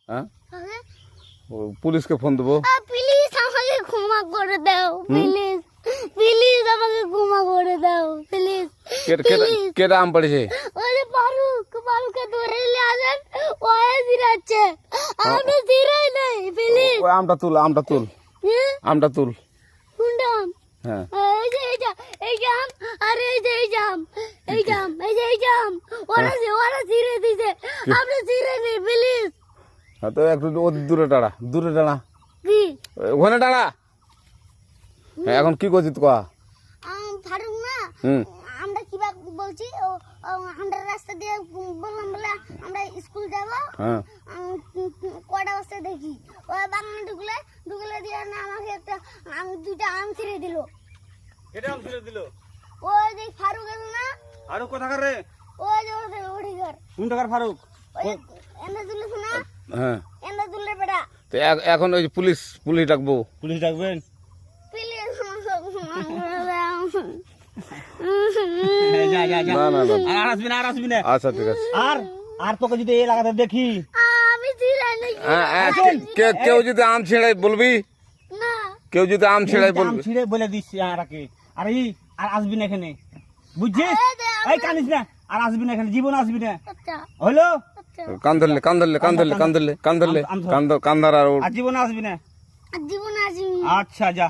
হ্যাঁ পুলিশকে ফোন দেবো। প্লিজ আমাকে ক্ষমা করে দাও, প্লিজ প্লিজ আমাকে ক্ষমা করে দাও, প্লিজ। কেটা আম পড়েছে? ওই ফারুককে ধরে নিয়ে আসেন, ওয়ে জিরাচ্ছে, আমি জিরাই নাই, প্লিজ। ওই আমটা তুল আমটা তুল কোনটা আম? হ্যাঁ এই জাম, আরে এই জাম, ওরা জিরে দিছে, আপনি জিরে নেই, প্লিজ। হ্যাঁ তো একটু দূরে দাঁড়া কি ওখানে দাঁড়া। হ্যাঁ এখন কি করছিস তো? ফারুক না, আমরা কিবা বলছি, আমরা রাস্তা দিয়ে বললাম বলে আমরা স্কুল যাব, কটা বস্তা দেখি ওই বাগানে ঢুকলে দিয়ে না আমাকে দুইটা আম ছিঁড়ে দিল। এটা আম ছিঁড়ে দিল? ওই যে ফারুক আছে না, ফারুক কোথাকার রে? ওই যে ওঠি ঘর, কোন টাকার ফারুক? এনে তুলিস না, হ্যাঁ এনে তুললে বেটা। তো এখন ওই পুলিশ ডাকবো। পুলিশ ডাকবেন? প্লিজ যা যা যা, না আর আসবি না। আচ্ছা ঠিক আছে। আর তোকে যদি এই এলাকাতে দেখি, আমি ছিঁড়াই নাকি কেউ যদি আম ছিঁড়াই বলবি, না, কেউ যদি আম ছিঁড়াই আম বলবি। ছিঁড়ে বলে দিচ্ছি আর আসবি না এখানে, বুঝছিস? এই কানিস না, আর আসবি না এখানে, জীবন আসবি না, আচ্ছা হলো? কান ধরলে কান ধরলে কান ধর আর আর জীবন আসবি না। জীবন আসবি। আচ্ছা যা।